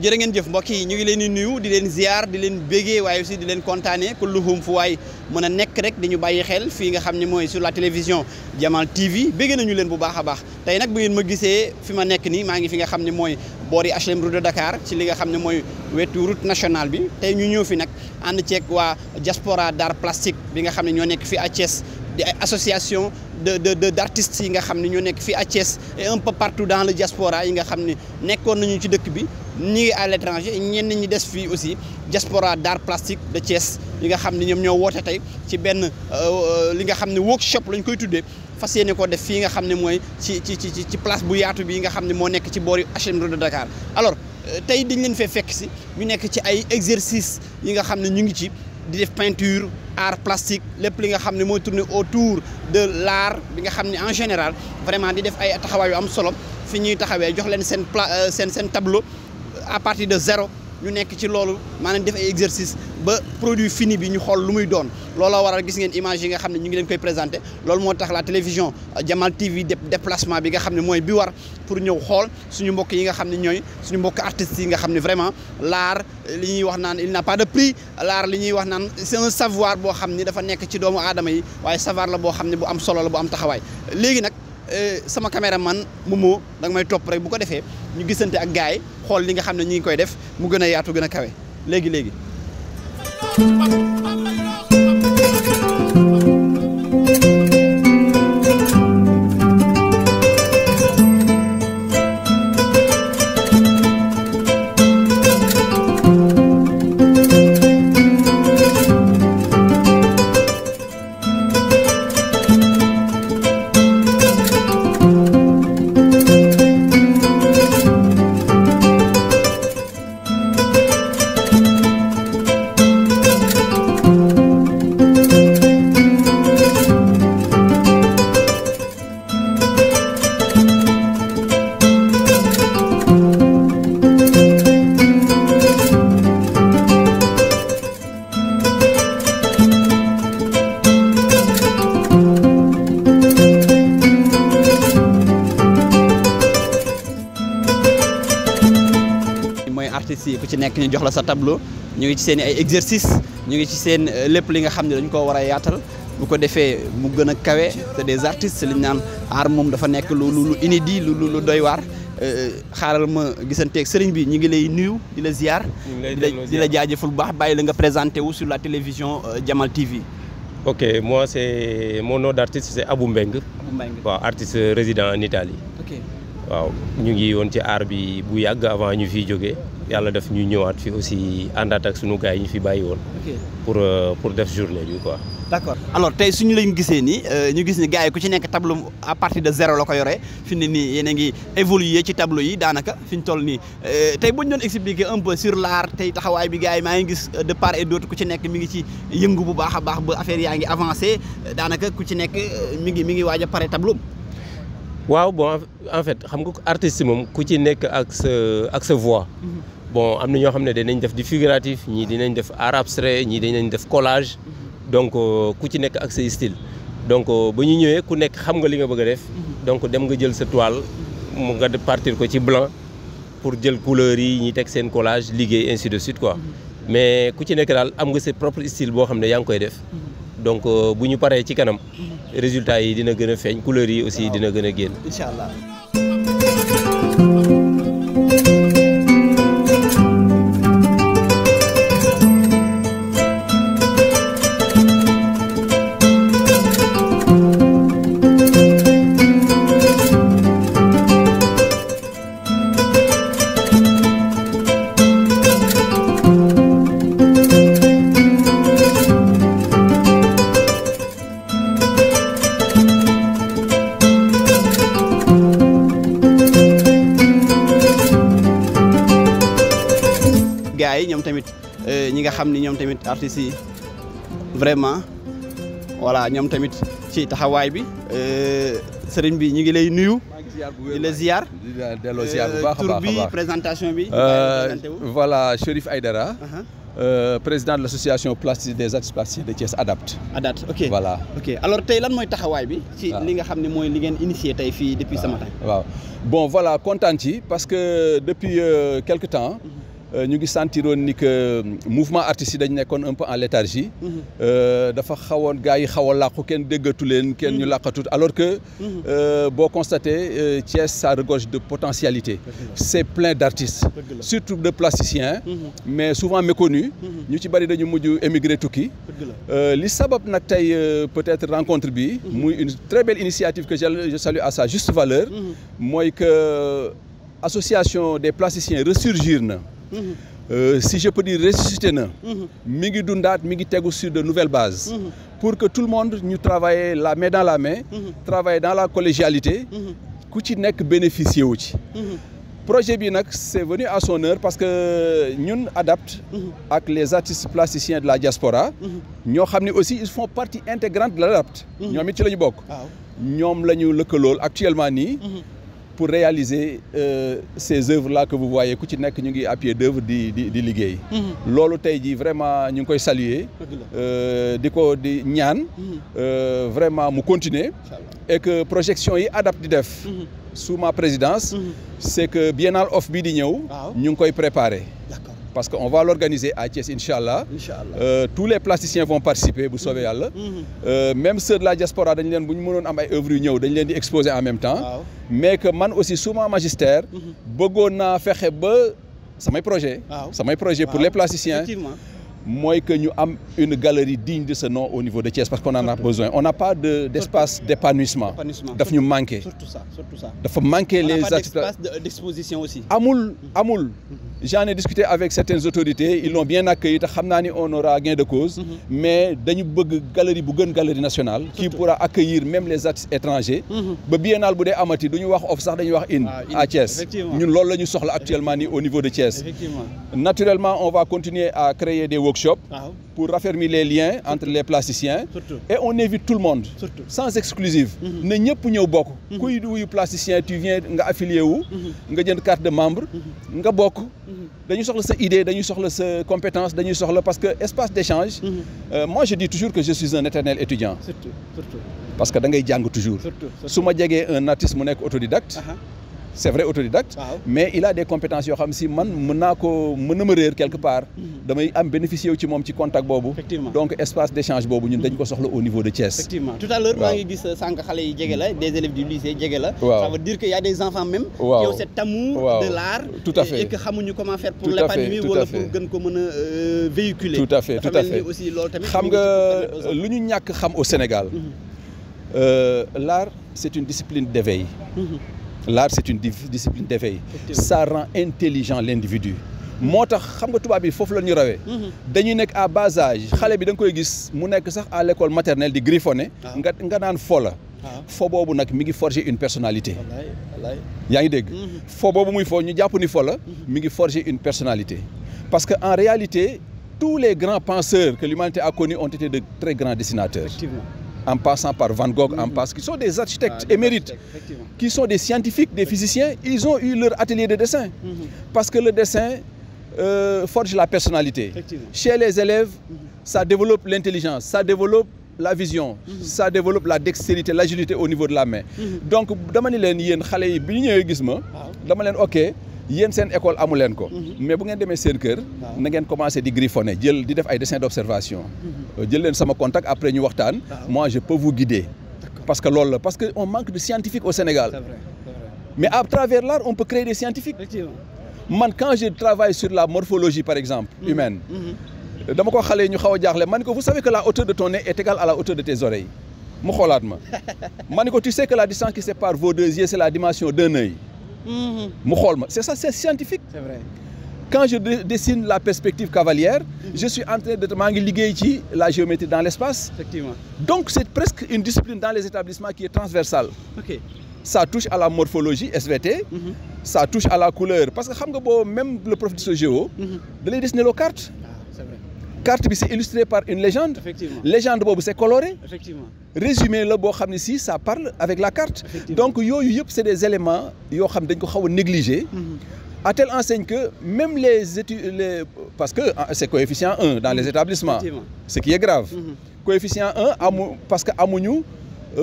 jërë ngeen jëf mbokk yi ñu ngi leen di nuyu di leen ziar di leen bégee waaye aussi di leen kontaane kulluhum fu waay mën a nekk rek di ñu bàyyi xel fii nga xam ne mooy sur la télévision Jamal TV bégee nañu leen bu baax a baax tey nag bu ngeen ma gisee fi ma nekk nii maa ngi fi nga xam ne mooy boori HLM route de Dakar ci li nga xam ne mooy wetu route nationale bi tey ñu ñëw fi nag ànd ceeg waa diaspora d'art plastique bi nga xam ne ñoo nekk fi à Thiès di ay association d'artistes yi nga xam ne ñoo nekk fii à Thiès et un peu partout dans le diaspora yi nga xam ne nekkoon nañu ci dëkk bi ñi ngi à l'étranger ñenn ñi des fii aussi diaspora d'art plastique de Thiès yi nga xam ne ñoom ñoo woote tey ci benn li nga xam ne workshop lañ koy tuddee fas yéene ko def fii nga xam ne mooy ci place bu yaatu bi nga xam ne moo nekk ci boori HLM route de Dakar alors tey dañ leen fee fekk si ñu nekk ci ay exercices yi nga xam ne ñu ngi ci di def peinture art plastique lépp li nga xam ne mooy tourner autour de l'art bi nga xam ne en général vraiment di def ay taxawaay yu am solo fi ñuy taxawee jox leen seen tableau à partir de zéro ñu nekk ci loolu maanaam def ay exercice ba produit fini bi ñu xool lu muy doon looloo waral gis ngeen image yi nga xam ne ñu ngi leen koy présenté loolu moo tax la télévision Jamal TV déplacement bi nga xam ne mooy bi war pour ñëw xool suñu mbokk yi nga xam ne ñooy suñu mbokk artistes yi nga xam ne vraiment l'art li ñuy wax naan il n'a pas de prix l'art li ñuy wax naan c'est un savoir boo xam ni dafa nekk ci doomu aadama yi waaye savoir la boo xam ne bu am solo la bu am taxawaay léegi nag sama caméraman Momo da nga may topp rek bu ko defee ñu gisante ak gars yi xool li nga xam ne ñu ngi koy def mu gën a yaatu gën a kawe léegi. artistes yi ku ci nekk ñu jox la sa tableau ñu ngi ci seen ay exercice ñu ngi ci seen lépp li nga xam ne dañu ko war a yaatal bu ko defee mu gën a kawe te des artistes li ñu naan art moom dafa nekk lu inédit lu doy waar xaaral ma gisanteeg sëriñ bi ñu ngi lay nuyu di la ziar di la jaajëfal bu baax bàyyi la nga présenté wu sur la télévision Jamal TV. Ok, moi c'est mon nom d'artiste c'est Abou Mbeng. Waaw artiste résident en Italie. Ok. waaw ñu ngi woon ci art bi bu yàgg avant ñu fiy jógee yàlla def ñu ñëwaat fi aussi àndaat ak sunu gars yi ñu fi bàyyi woon. pour def journée bi quoi. D'accord alors tey suñu lañ gisee nii ñu gis ni gars yi ku ci nekk tableau à partir de zéro la ko yoree fi ne nii yéen a ngi évoluer ci tableau yi daanaka fi ñu toll nii tey bu ñu doon expliquer un peu sur l'art tey taxawaay bi gars yi maa ngi gis de part et d'autre ku ci nekk mi ngi ci yëngu bu baax a baax ba affaire yaa ngi avancé daanaka ku ci nekk mi ngi waaj a pare tableau. waaw bon en fait xam nga artiste moom ku ci nekk ak sa voix. bon am na ñoo xam ne dinañ def du figuratif ñii dinañ def art abstrait ñii dinañ def collage. donc ku ci nekk ak sa style. donc ba ñu ñëwee ku nekk xam nga li nga bëgg a def. donc dem nga jël sa toile mu nga partir ko ci blanc pour jël couleurs yi ñi teg seen collage liggéey ainsi de suite quoi. mais ku ci nekk daal am nga sa propre style boo xam ne yaa ngi koy def. donc bu ñu paree ci kanam. résultat yi dina gën a feeñ couleurs yi aussi dina gën a génn. incha allah. gars yi ñoom tamit ñi nga xam ni ñoom tamit artistes yi vraiment voilà ñoom tamit ci taxawaay bi sëriñ bi ñu ngi lay nuyu. di la ziar di la delloo ziar bu baax a baax tur bi présentation bi. voilà Chérif Aïdara. président de l'association plastique des artistes plastiques de Thiès ADAPT. ADAPT ok voilà ok alors tey lan mooy taxawaay bi. ci li nga xam ne mooy li ngeen initié tey fii depuis ce matin. waaw bon voilà kontaan ci parce que depuis quelque temps. ñu ngi sentiroon ni que mouvement artistique dañ nekkoon un peu en léthargie. dafa xawoon gars yi xaw a làqu kenn déggatu leen kenn ñu làqatut alors que boo constaté Thiès ça regorge de potentialité. C'est plein d'artistes. Surtout de plasticiens. Mais souvent méconnus. ñu ci bari dañu mujj émigré tukki. li sabab nag tey peut-être rencontre bi. muy une très belle initiative que je salue à sa juste valeur. mooy que association des plasticiens ressurgir na. Si je peux dire ressuscité na. mi ngi dundaat mi ngi tegu sur de nouvelles bases. pour que tout le monde ñu travailler la main dans la main. travailler dans la collégialité. ku ci nekk bénéficier wu ci. projet bi nag c'est venu à son heure parce que ñun ADAPT. ak les artistes plasticiens de la diaspora. ñoo xam ne aussi ils font partie intégrante de l'ADAPT. ñoom it ci la ñu bokk. ñoom la ñu lëkkalool actuellement nii. pour réaliser ces œuvres-là que vous voyez ku ci nekk ñu ngi à pied d'œuvre di liggéey. loolu tey jii vraiment ñu ngi koy saluer. di ñaan. vraiment mu continuer. et que projection yi ADAPT di def. sous ma présidence. c'est que Biennale Off bii di ñëw. ñu ngi koy préparer. parce qu'on va l'organiser à Thiès Inch'Allah. Tous les plasticiens vont participer bu soobee yàlla. Même ceux de la diaspora dañ leen bu ñu mënoon am ay œuvres yu ñëw dañ leen di exposer en même temps. mais que man aussi sous mon magistère. bëggoon naa fexe ba samay projet pour les plasticiens. mooy que ñu am une galerie digne de ce nom au niveau de Thiès parce qu'on en a besoin on n'a pas d'espace d'épanouissement. daf ñu manquer. surtout ça. dafa manquer les espaces d'exposition aussi. amul. J'en ai discuté avec certaines autorités ils l'ont bien accueilli te xam naa ni on aura gain de cause. mais dañu bëgg galerie bu gën galerie nationale. qui pourra accueillir même les artistes étrangers. ba biennale bu dee amati du ñu wax off sax dañuy wax in à Thiès. ñun loolu la ñu soxla actuellement nii au niveau de Thiès. naturellement on va continuer à créer des workshops. pour raffermir les liens entre les plasticiens. et on invite tout le monde. sans exclusive. na ñëpp ñëw bokk. kuy wuyu plasticien tu viens nga affilié wu. nga jënd carte de membre. nga bokk. dañuy soxla sa idée dañuy soxla sa compétence dañuy soxla parce que espace d'échange. moi je dis toujours que je suis un éternel étudiant. surtout. parce que da ngay jàng toujours. su ma jegee un artiste mu nekk autodidacte. c'est vrai autodidacte. mais il a des compétences yoo xam si man mën na ma réer quelque part. damay am bénéficier wu ci moom ci contact boobu. donc espace d'échange boobu ñun dañ ko soxla au niveau de Thiès. effectivement tout à l'heure maa ngi gis sànq xale yi jege la des élèves du lycée jege la. ça veut dire que y a des enfants même. qui ont cet amour de l'art. tout à fait et que xamuñu comment faire pour l'épanouir wala pour gën ko mën a véhiculer. tout à fait aussi loolu tamit. xam nga lu ñu ñàkk xam au Sénégal. l'art c'est une discipline d'éveil. L'art c'est une discipline d'éveil. Ça rend intelligent l'individu. moo tax xam nga tubaab bi foofu la ñu rawee. dañuy nekk à bas âge xale bi da nga koy gis mu nekk sax à l'école maternelle di griffonner. nga naan fo la. fo boobu nag mi ngi forger une personnalité. yaa ngi dégg. fo boobu muy fo ñu jàpp ni fo la. mi ngi forger une personnalité. parce que en réalité tous les grands penseurs que l'humanité a connus ont été de très grands dessinateurs. Effectivement. En passant par Van Gogh, en passant, qui sont des architectes émérites, qui sont des scientifiques, des physiciens, ils ont eu leur atelier de dessin. Parce que le dessin forge la personnalité. Chez les élèves, ça développe l'intelligence, ça développe la vision, ça développe la dextérité, l'agilité au niveau de la main. Donc, dama ni leen yéen xale yi bi ñu ñëwee gis ma, dama leen ok, yéen seen école amu leen ko. mais bu ngeen demee seen kër. na ngeen commencer di griffonner di def ay dessins d'observation. jël leen sama contact après ñu waxtaan. moi je peux vous guider. parce que loolu la parce que on manque de scientifiques au Sénégal. C'est vrai. Mais à travers l'art on peut créer des scientifiques. man quand je travaille sur la morphologie par exemple humaine. dama ko xale ñu xaw a jaaxle ma ne ko vous savez que la hauteur de ton nez est égale à la hauteur de tes oreilles. mu xoolaat ma. ma ne ko tu sais que la distance qui sépare vos deux yeux c'est la dimension d'un œil. mu xool ma c'est ça c'est scientifique. C'est vrai. Quand je dessine la perspective cavalière, je suis en train de maa ngi liggéey ci la géométrie dans l'espace. Effectivement. Donc c'est presque une discipline dans les établissements qui est transversale. OK. Ça touche à la morphologie SVT. Ça touche à la couleur parce que xam nga boo même le professeur géo. da lay dessiner loo carte. C'est vrai. Carte bi c'est illustré par une légende. Effectivement. Légende boobu c'est coloré. Effectivement. Résumé la boo xam ne si ça parle avec la carte. Donc yooyu yëpp c'est des éléments yoo xam dañ ko xaw a négliger. À telle enseigne que même les études parce que c'est coefficient 1 dans les établissements. Ce qui est grave. Coefficient 1 parce que amuñu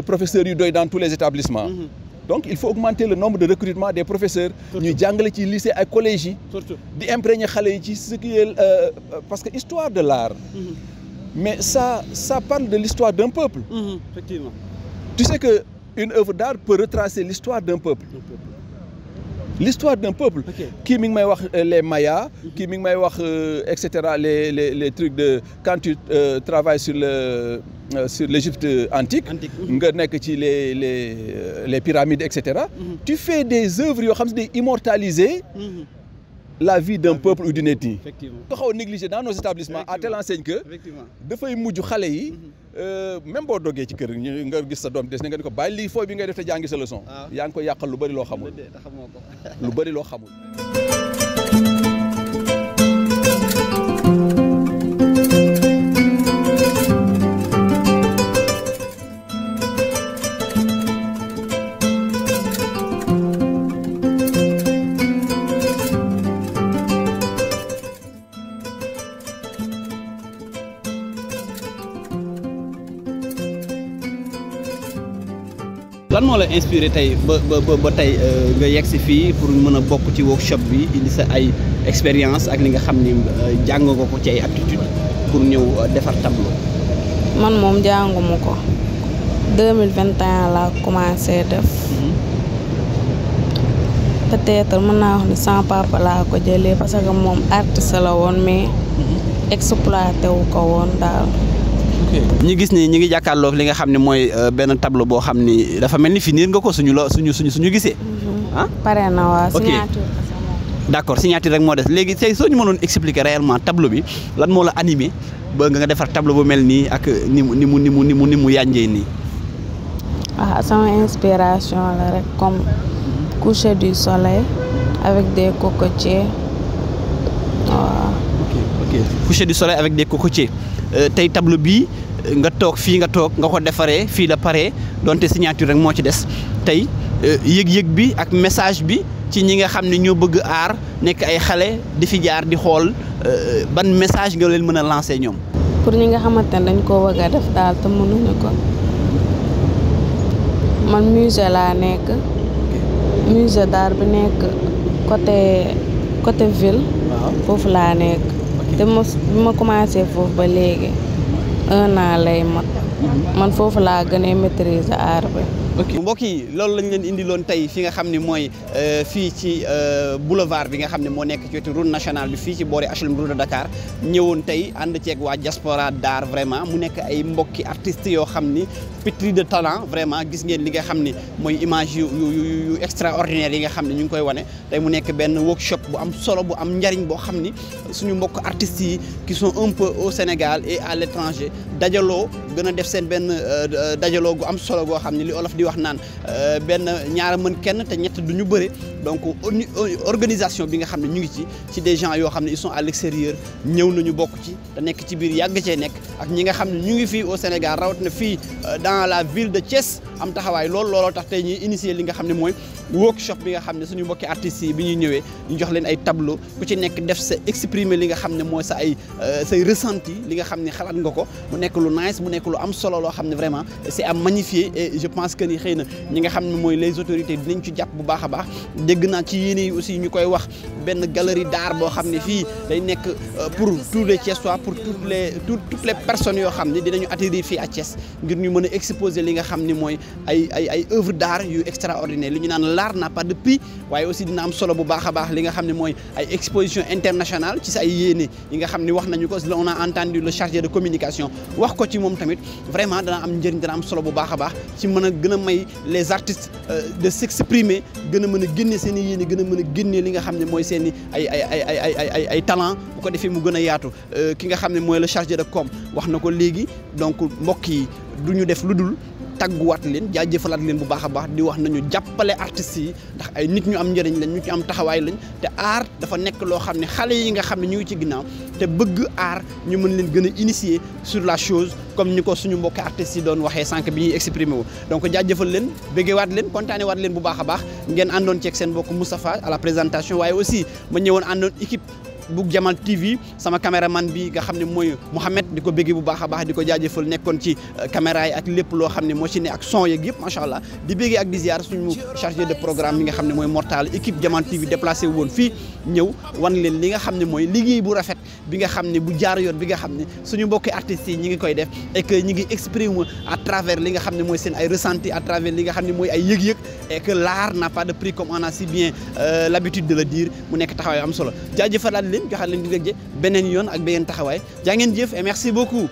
professeurs yu doy dans tous les établissements. donc il faut augmenter le nombre de recrutement des professeurs. ñuy jàngale ci lycée ak collège yi. surtout di imprégner xale yi ci ce qui est parce que histoire de l'art. mais ça parle de l'histoire d'un peuple. Effectivement. Tu sais que une œuvre d'art peut retracer l'histoire d'un peuple. L'histoire d'un peuple. Kii mi ngi may wax les Mayas. Kii mi ngi may wax et cetera les trucs de quand tu travailles sur l'Égypte antique. nga nekk ci les pyramides et cetera. Tu fais des œuvres yoo xam ne day immortaliser. la vie d'un peuple ou d'une ethnie. Ko xaw a négligé dans nos établissements à telle enseigne que dafay mujj xale yi même boo doggee ci kër nga gis sa doom des na nga ni ko bàyyi lii fooy bi ngay def te jàngi sa leçon. yaa ngi ko yàqal lu bari loo xamul. lu bari loo xamul. lan moo la inspiré tey ba tey nga yegg si fii pour mën a bokk ci workshop bi indi sa ay expérience ak li nga xam ni jàng nga ko ci ay aptitude pour ñëw defar tableau. man moom jànguma ko 2021 laa commencé def. peut-être mën naa wax ni sama papa laa ko jëlee parce que moom artiste la woon mais exploité wu ko woon daal. ñi gis ni ñi ngi jàkkaarloog li nga xam ne mooy benn tableau boo xam ni dafa mel ni finir nga ko suñu gisee. ah pare na waa signature. d'accord signature rek moo des léegi tey soo ñu mënoon expliquer réellement tableau bi lan moo la animé ba nga defar tableau bu mel nii ak ni mu yànjee nii. ah sama inspiration la rek comme coucher du soleil avec des cocotiers waaw. ok coucher du soleil avec des cocotiers. tey tableau bii nga toog fii nga toog nga ko defaree fii la pare donte signature rek moo ci des tey yëg-yëg bi ak message bi ci ñi nga xam ne ñoo bëgg aar nekk ay xale di fi jaar di xool ban message nga leen mën a lancer ñoom. pour ñi nga xamante ne dañ koo bëgg a def daal te mënuñu ko man musée laa nekk musée d'art bi nekk côté ville. waaw foofu laa nekk. te bi ma commencé foofu ba léegi 1 an lay mat man foofu laa gën a maîtriser art bi. ok mbokk yi loolu lañ leen indiloon tey fi nga xam ne mooy fii ci boulevard bi nga xam ne moo nekk ci wetu route nationale bi fii ci boori HLM Route de Dakar ñëwoon tey ànd ceeg waa diaspora d'art vraiment mu nekk ay mbokki artistes yoo xam ni pétri de talent vraiment gis ngeen li nga xam ni mooy image yu extraordinaire yi nga xam ne ñu ngi koy wane tey mu nekk benn workshop bu am solo bu am njariñ boo xam ni suñu mbokk artistes yi qui sont un peu au Sénégal et à l'étranger dajaloo gën a def seen benn dajaloo gu am solo goo xam ne li olof di wax naan benn ñaara mën kenn te ñett du ñu bëre donc organisation bi nga xam ne ñu ngi ci des gens yoo xam ne ils sont à l'extérieur ñëw nañu bokk ci te nekk ci biir yàgg cee nekk ak ñi nga xam ne ñu ngi fii au Sénégal rawat na fii dans la ville de Thiès am taxawaay looloo tax tey ñuy initier li nga xam ne mooy workshop bi nga xam ne suñu mbokki artistes yi bi ñuy ñëwee ñu jox leen ay tableau ku ci nekk def sa exprimer li nga xam ne mooy sa ay say ressenti li nga xam ne xalaat nga ko mu nekk lu nice mu nekk lu am solo loo xam ne vraiment c'est à magnifier et je pense que ni xëy na ñi nga xam ne mooy les autorités dinañ ci jàpp bu baax a baax dégg naa ci yéene yi aussi ñu koy wax benn galerie d'art boo xam ne fii day nekk pour tous les Thiessois pour toutes les personnes yoo xam ne dinañu atterrir fii à Thiès ngir ñu mën a exposer li nga xam ne mooy ay œuvres d'art yu extraordinaire li ñu naan l'art n'a pas de prix waaye aussi dina am solo bu baax a baax li nga xam ne mooy ay exposition internationale ci sa ay yéene yi nga xam ne wax nañu ko on a entendu le chargé de communication wax ko ci moom tamit vraiment dana am njëriñ dana am solo bu baax a baax ci mën a gën a may les artistes de s'exprimer gën a mën a génne seen i yéene gën a mën a génne li nga xam ne mooy seen i ay talent bu ko defee mu gën a yaatu ki nga xam ne mooy le chargé de com wax na ko léegi donc mbokk yi du ñu def lu dul tàgguwaat leen jaajëfalaat leen bu baax a baax di wax nañu jàppale artistes yi ndax ay nit ñu am njëriñ lañ nit ñu am taxawaay lañ te art dafa nekk loo xam ne xale yi nga xam ne ñu ngi ci ginnaaw te bëgg art ñu mën leen gën a initier sur la chose comme ni ko suñu mbokki artistes yi doon waxee sànq bi ñuy exprimer wu donc jaajëfal leen bëggewaat leen kontaane waat leen bu baax a baax ngeen àndoon ceeg seen mbokk Moustapha à la présentation waaye aussi ma ñëwoon àndoon équipe bu Jamal TV sama caméraman bi nga xam ne mooy Mouhamed di ko bëggee bu baax a baax di ko jaajëfal nekkoon ci caméra yi ak lépp loo xam ne moo ci ne ak son yeeg yëpp macha allah di bëggee ak di ziar suñu chargé de programme mi nga xam ne mooy Mortal équipe Jamal TV déplacé woon fii ñëw wan leen li nga xam ne mooy liggéey bu rafet bi nga xam ne bu jaar yoon bi nga xam ne suñu mbokki artistes yi ñi ngi koy def et que ñi ngi exprimer à travers li nga xam ne mooy seen ay ressenti à travers li nga xam ne mooy ay yëg-yëg et que l'art n'a pas de prix comme on a si bien l'habitude de le dire mu nekk taxawaay am solo jaajëfalaat leen joxaat leen di dégg beneen yoon ak beneen taxawaay jaa ngeen jëf et merci beaucoup